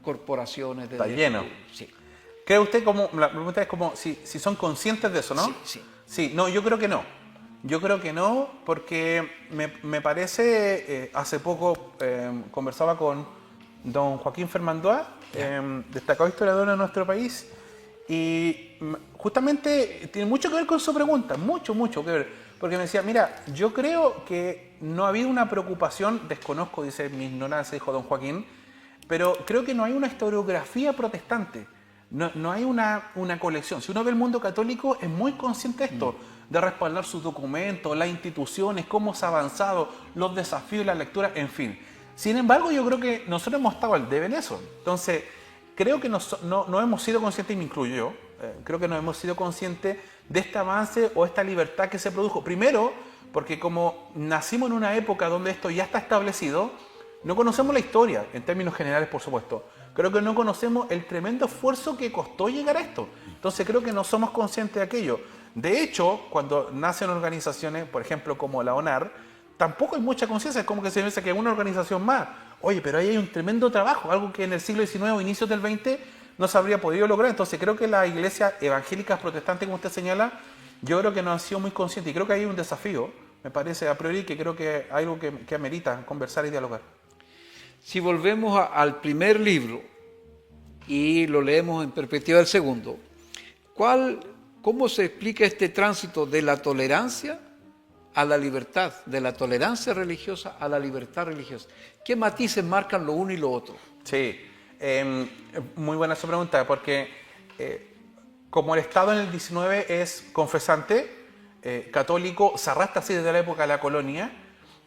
corporaciones. Está lleno. Sí. ¿Cree usted, la pregunta es como si son conscientes de eso, no? Sí, no, yo creo que no. Yo creo que no, porque me parece, hace poco conversaba con don Joaquín Fermandois, destacado historiador de nuestro país, y justamente tiene mucho que ver con su pregunta, mucho que ver, porque me decía, mira, yo creo que no ha habido una preocupación, desconozco, dice mi ignorancia, dijo don Joaquín, pero creo que no hay una historiografía protestante. No hay una colección. Si uno ve el mundo católico, es muy consciente de esto, de respaldar sus documentos, las instituciones, cómo se ha avanzado, los desafíos, la lectura, en fin. Sin embargo, yo creo que nosotros hemos estado al debe en eso. Entonces, creo que no hemos sido conscientes, y me incluyo yo, creo que no hemos sido conscientes de este avance o esta libertad que se produjo. Primero, porque como nacimos en una época donde esto ya está establecido, no conocemos la historia, en términos generales, por supuesto. Creo que no conocemos el tremendo esfuerzo que costó llegar a esto. Entonces creo que no somos conscientes de aquello. De hecho, cuando nacen organizaciones, por ejemplo, como la ONAR, tampoco hay mucha conciencia. Es como que se piensa que es una organización más. Oye, pero ahí hay un tremendo trabajo, algo que en el siglo XIX o inicios del XX no se habría podido lograr. Entonces creo que las iglesias evangélicas protestantes, como usted señala, yo creo que no han sido muy conscientes. Y creo que hay un desafío, me parece a priori, que creo que hay algo que amerita conversar y dialogar. Si volvemos al primer libro y lo leemos en perspectiva del segundo, ¿cómo se explica este tránsito de la tolerancia a la libertad, de la tolerancia religiosa a la libertad religiosa? ¿Qué matices marcan lo uno y lo otro? Sí, muy buena esa pregunta, porque como el Estado en el 19 es confesante, católico, se arrastra así desde la época de la colonia.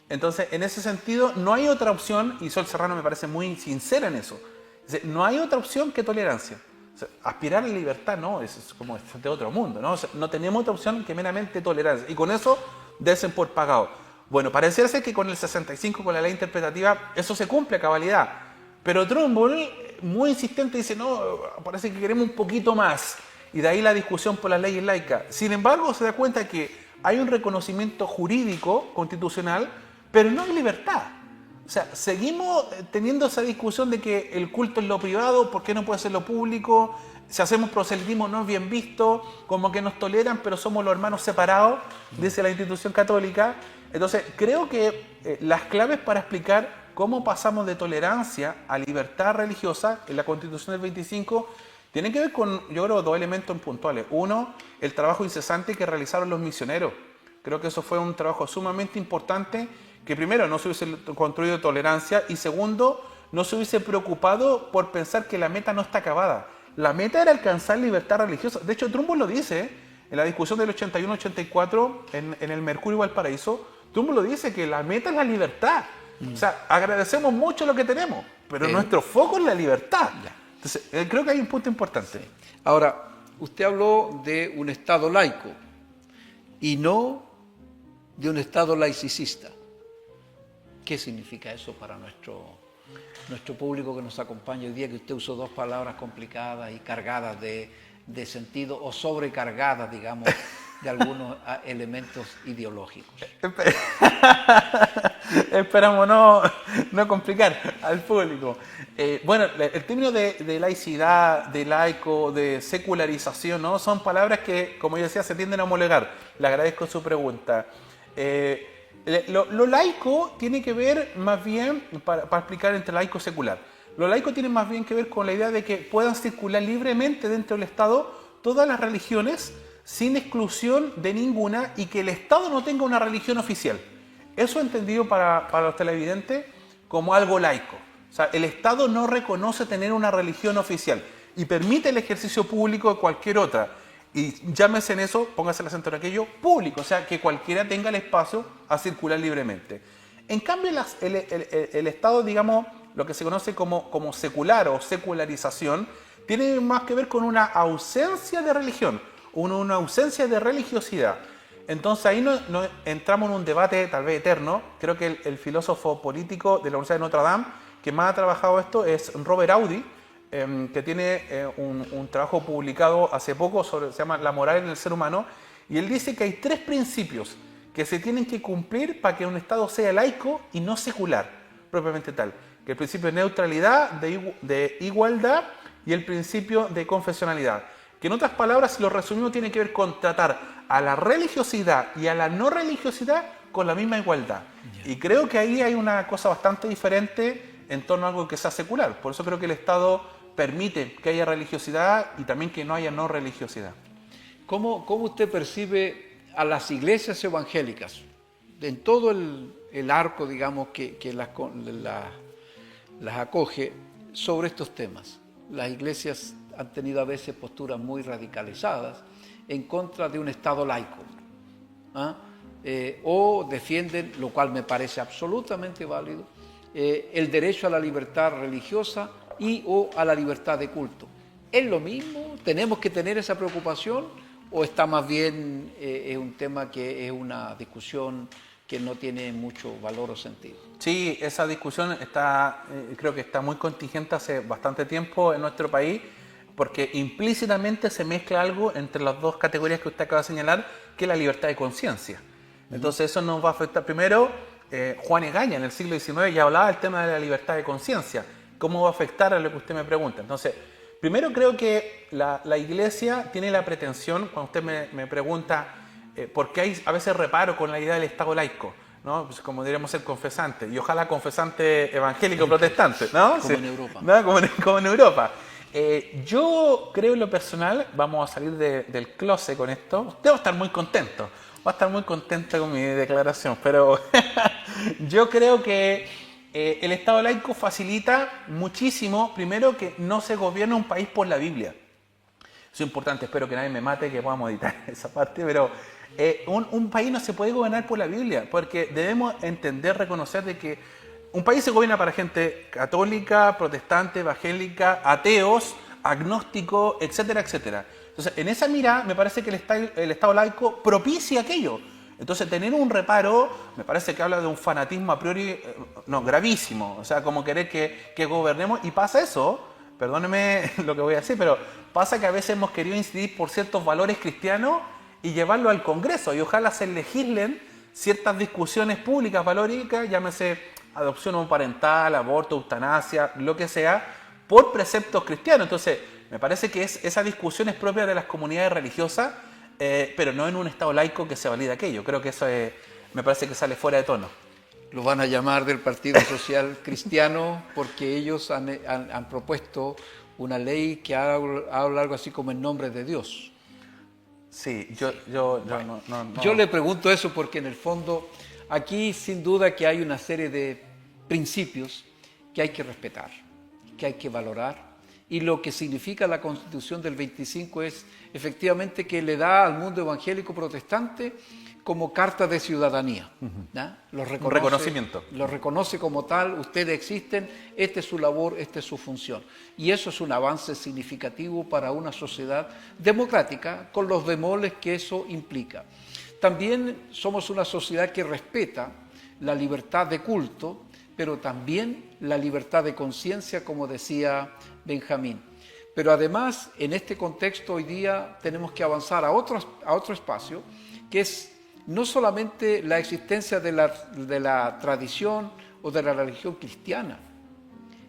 Entonces, en ese sentido, no hay otra opción, y Sol Serrano me parece muy sincera en eso, dice, no hay otra opción que tolerancia. O sea, aspirar a la libertad no, es como de otro mundo, ¿no? O sea, no tenemos otra opción que meramente tolerancia, y con eso desen por pagado. Bueno, pareciera ser que con el 65, con la ley interpretativa, eso se cumple a cabalidad, pero Trumbull, muy insistente, dice, no, parece que queremos un poquito más, y de ahí la discusión por las leyes laicas. Sin embargo, se da cuenta que hay un reconocimiento jurídico, constitucional, pero no hay libertad. O sea, seguimos teniendo esa discusión de que el culto es lo privado, ¿por qué no puede ser lo público? Si hacemos proselitismo no es bien visto, como que nos toleran, pero somos los hermanos separados, dice la institución católica. Entonces, creo que las claves para explicar cómo pasamos de tolerancia a libertad religiosa en la Constitución del 25 tienen que ver con, yo creo, dos elementos puntuales. Uno, el trabajo incesante que realizaron los misioneros. Creo que eso fue un trabajo sumamente importante, que primero no se hubiese construido tolerancia y segundo, no se hubiese preocupado por pensar que la meta no está acabada. La meta era alcanzar libertad religiosa. De hecho, Trumbull lo dice en la discusión del 81-84 en el Mercurio Valparaíso. Trumbull lo dice que la meta es la libertad. O sea, agradecemos mucho lo que tenemos, pero nuestro foco es la libertad. Entonces, creo que hay un punto importante. Ahora, usted habló de un Estado laico y no de un Estado laicista. ¿Qué significa eso para nuestro público que nos acompaña hoy día, que usted usó dos palabras complicadas y cargadas de sentido o sobrecargadas, digamos, de algunos elementos ideológicos? Esperamos no complicar al público. Bueno, el término de laicidad, de laico, de secularización, ¿no? Son palabras que, como yo decía, se tienden a homologar. Le agradezco su pregunta. Lo laico tiene que ver más bien, para explicar entre laico y secular, lo laico tiene más bien que ver con la idea de que puedan circular libremente dentro del Estado todas las religiones sin exclusión de ninguna y que el Estado no tenga una religión oficial. Eso entendido para los televidentes como algo laico. O sea, el Estado no reconoce tener una religión oficial y permite el ejercicio público de cualquier otra. Y llámese en eso, póngase el acento en aquello, público, o sea, que cualquiera tenga el espacio a circular libremente. En cambio, el Estado, digamos, lo que se conoce como secular o secularización, tiene más que ver con una ausencia de religión, una ausencia de religiosidad. Entonces ahí no entramos en un debate tal vez eterno. Creo que el filósofo político de la Universidad de Notre Dame que más ha trabajado esto es Robert Audi, que tiene un trabajo publicado hace poco se llama La moral en el ser humano, y él dice que hay 3 principios que se tienen que cumplir para que un Estado sea laico y no secular, propiamente tal. Que el principio de neutralidad, de igualdad y el principio de confesionalidad. Que en otras palabras, si lo resumimos, tiene que ver con tratar a la religiosidad y a la no religiosidad con la misma igualdad. Y creo que ahí hay una cosa bastante diferente en torno a algo que sea secular. Por eso creo que el Estado permite que haya religiosidad y también que no haya no religiosidad. ¿Cómo usted percibe a las iglesias evangélicas en todo el arco, digamos, que las acoge sobre estos temas? Las iglesias han tenido a veces posturas muy radicalizadas en contra de un Estado laico, o defienden, lo cual me parece absolutamente válido, el derecho a la libertad religiosa o a la libertad de culto. ¿Es lo mismo? ¿Tenemos que tener esa preocupación? ¿O está más bien es un tema que es una discusión que no tiene mucho valor o sentido? Sí, esa discusión creo que está muy contingente hace bastante tiempo en nuestro país, porque implícitamente se mezcla algo entre las dos categorías que usted acaba de señalar, que es la libertad de conciencia. Entonces eso nos va a afectar. Primero, Juan Egaña en el siglo XIX ya hablaba del tema de la libertad de conciencia. ¿Cómo va a afectar a lo que usted me pregunta? Entonces, primero creo que la Iglesia tiene la pretensión, cuando usted me pregunta por qué hay a veces reparo con la idea del Estado laico, ¿no? Pues como diríamos el confesante, y ojalá confesante evangélico protestante, ¿no? Como en Europa. ¿No? Como en Europa. Yo creo en lo personal, vamos a salir del closet con esto, usted va a estar muy contento. Va a estar muy contenta con mi declaración, pero yo creo que el Estado laico facilita muchísimo, primero, que no se gobierna un país por la Biblia. Eso es importante, espero que nadie me mate, que podamos editar esa parte, pero un país no se puede gobernar por la Biblia, porque debemos entender, reconocer de que un país se gobierna para gente católica, protestante, evangélica, ateos, agnósticos, etcétera, etcétera. Entonces, en esa mira, me parece que el Estado laico propicia aquello. Entonces, tener un reparo, me parece que habla de un fanatismo a priori, gravísimo. O sea, como querer que gobernemos. Y pasa eso, perdóneme lo que voy a decir, pero pasa que a veces hemos querido incidir por ciertos valores cristianos y llevarlo al Congreso. Y ojalá se legislen ciertas discusiones públicas, valóricas, llámese adopción homoparental, aborto, eutanasia, lo que sea, por preceptos cristianos. Entonces, me parece que esa discusión es propia de las comunidades religiosas, pero no en un Estado laico que se valida aquello. Creo que eso me parece que sale fuera de tono. Lo van a llamar del Partido Social Cristiano porque ellos han propuesto una ley que habla algo así como en nombre de Dios. Sí, Bueno, no. Yo le pregunto eso porque en el fondo aquí sin duda que hay una serie de principios que hay que respetar, que hay que valorar y lo que significa la Constitución del 25 es efectivamente que le da al mundo evangélico protestante como carta de ciudadanía. ¿Ya? Un reconocimiento. Los reconoce como tal, ustedes existen, esta es su labor, esta es su función. Y eso es un avance significativo para una sociedad democrática, con los bemoles que eso implica. También somos una sociedad que respeta la libertad de culto, pero también la libertad de conciencia, como decía Benjamín. Pero además, en este contexto hoy día tenemos que avanzar a otro espacio, que es no solamente la existencia de la tradición o de la religión cristiana.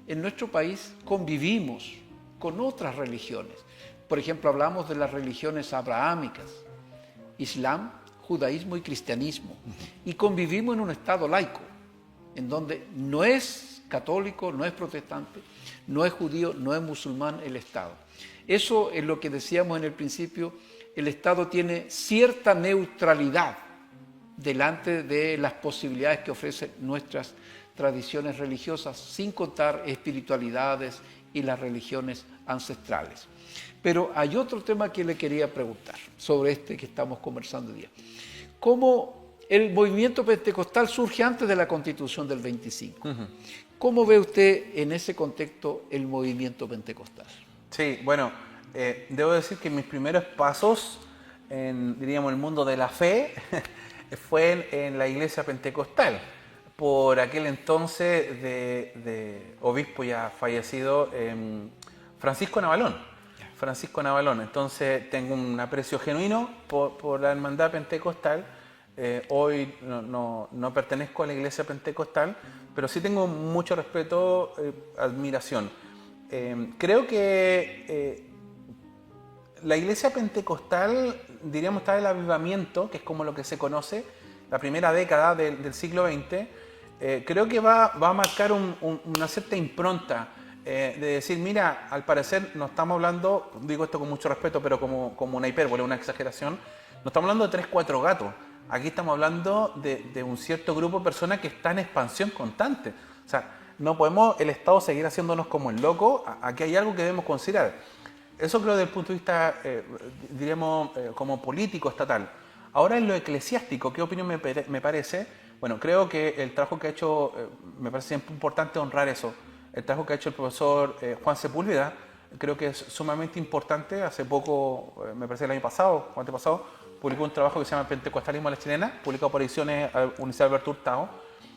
En nuestro país convivimos con otras religiones. Por ejemplo, hablamos de las religiones abrahámicas, Islam, judaísmo y cristianismo. Y convivimos en un estado laico, en donde no es católico, no es protestante, no es judío, no es musulmán el Estado. Eso es lo que decíamos en el principio, el Estado tiene cierta neutralidad delante de las posibilidades que ofrecen nuestras tradiciones religiosas, sin contar espiritualidades y las religiones ancestrales. Pero hay otro tema que le quería preguntar sobre este que estamos conversando hoy día. ¿Cómo el movimiento pentecostal surge antes de la Constitución del 25? ¿Cómo ve usted en ese contexto el movimiento pentecostal? Sí, bueno, debo decir que mis primeros pasos en, diríamos, el mundo de la fe fue en la iglesia pentecostal, por aquel entonces de obispo ya fallecido, Francisco Navalón. Francisco Navalón. Entonces tengo un aprecio genuino por la hermandad pentecostal. Hoy no pertenezco a la iglesia pentecostal, pero sí tengo mucho respeto, admiración. Creo que la iglesia pentecostal, diríamos, está en el avivamiento, que es como lo que se conoce, la primera década del siglo XX. Creo que va a marcar una cierta impronta de decir, mira, al parecer no estamos hablando, digo esto con mucho respeto, pero como una hipérbole, una exageración, no estamos hablando de 3, 4 gatos. Aquí estamos hablando de un cierto grupo de personas que está en expansión constante. O sea, no podemos el Estado seguir haciéndonos como el loco. Aquí hay algo que debemos considerar. Eso creo desde el punto de vista, diríamos, como político estatal. Ahora en lo eclesiástico, ¿qué opinión me parece? Bueno, creo que el trabajo que ha hecho, me parece importante honrar eso. El trabajo que ha hecho el profesor Juan Sepúlveda, creo que es sumamente importante. Hace poco, me parece el año pasado o antepasado, publicó un trabajo que se llama Pentecostalismo a la chilena, publicado por Ediciones Universidad Alberto Hurtado,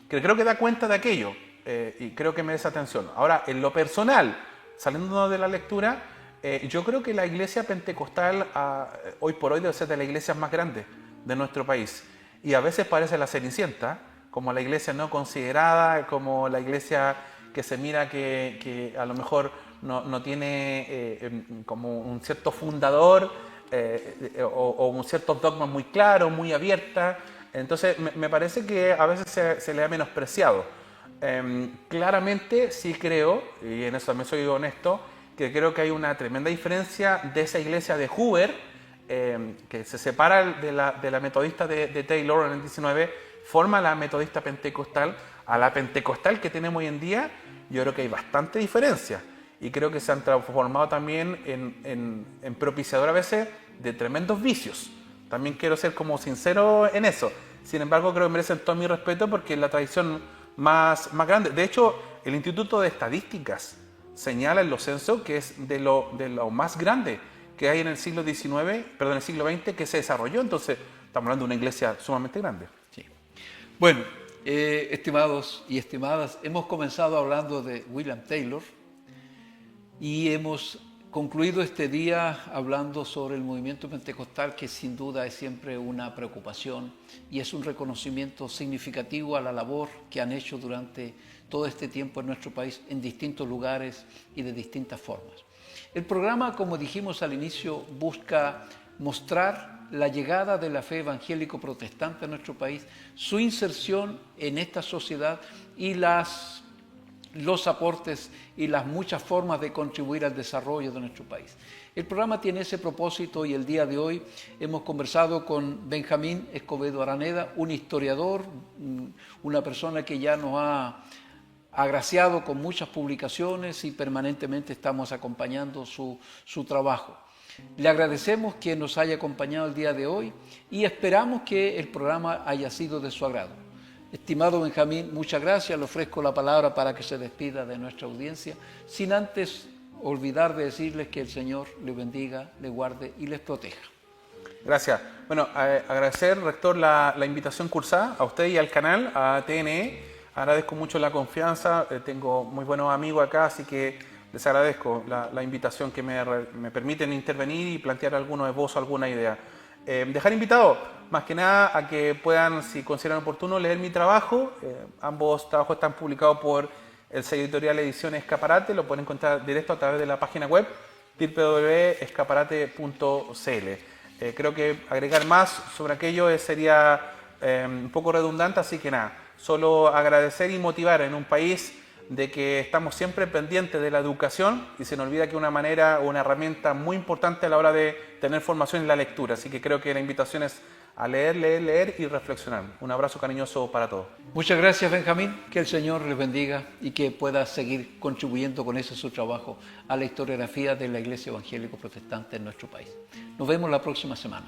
que creo que da cuenta de aquello y creo que merece atención. Ahora, en lo personal, saliendo de la lectura, yo creo que la iglesia pentecostal hoy por hoy debe ser de las iglesias más grandes de nuestro país. Y a veces parece la Cenicienta, como la iglesia no considerada, como la iglesia que se mira que a lo mejor no tiene como un cierto fundador o un ciertos dogmas muy claros, muy abiertas. Entonces me parece que a veces se le ha menospreciado. Claramente sí creo, y en eso también soy honesto, que creo que hay una tremenda diferencia de esa iglesia de Hoover, que se separa de la metodista de Taylor en el 19, forma la metodista pentecostal. A la pentecostal que tenemos hoy en día, yo creo que hay bastante diferencia. Y creo que se han transformado también en propiciador a veces de tremendos vicios. También quiero ser como sincero en eso. Sin embargo, creo que merecen todo mi respeto porque es la tradición más grande. De hecho, el Instituto de Estadísticas señala en los censos que es de lo más grande que hay en el siglo XX que se desarrolló. Entonces, estamos hablando de una iglesia sumamente grande. Sí. Bueno, estimados y estimadas, hemos comenzado hablando de William Taylor y hemos concluido este día hablando sobre el movimiento pentecostal, que sin duda es siempre una preocupación y es un reconocimiento significativo a la labor que han hecho durante todo este tiempo en nuestro país en distintos lugares y de distintas formas. El programa, como dijimos al inicio, busca mostrar la llegada de la fe evangélico-protestante a nuestro país, su inserción en esta sociedad y los aportes y las muchas formas de contribuir al desarrollo de nuestro país. El programa tiene ese propósito y el día de hoy hemos conversado con Benjamín Escobedo Araneda, un historiador, una persona que ya nos ha agraciado con muchas publicaciones y permanentemente estamos acompañando su trabajo. Le agradecemos que nos haya acompañado el día de hoy y esperamos que el programa haya sido de su agrado. Estimado Benjamín, muchas gracias. Le ofrezco la palabra para que se despida de nuestra audiencia, sin antes olvidar de decirles que el Señor les bendiga, les guarde y les proteja. Gracias. Bueno, agradecer, rector, la invitación cursada a usted y al canal, a TNE. Agradezco mucho la confianza. Tengo muy buenos amigos acá, así que les agradezco la invitación que me permiten intervenir y plantear algunos esbozos, alguna idea. Dejar invitado, más que nada, a que puedan, si consideran oportuno, leer mi trabajo. Ambos trabajos están publicados por el sello editorial Ediciones Escaparate. Lo pueden encontrar directo a través de la página web www.escaparate.cl. Creo que agregar más sobre aquello sería un poco redundante, así que nada, solo agradecer y motivar en un país de que estamos siempre pendientes de la educación y se nos olvida que una herramienta muy importante a la hora de tener formación es la lectura. Así que creo que la invitación es a leer y reflexionar. Un abrazo cariñoso para todos. Muchas gracias, Benjamín. Que el Señor les bendiga y que pueda seguir contribuyendo con ese su trabajo a la historiografía de la Iglesia Evangélico Protestante en nuestro país. Nos vemos la próxima semana.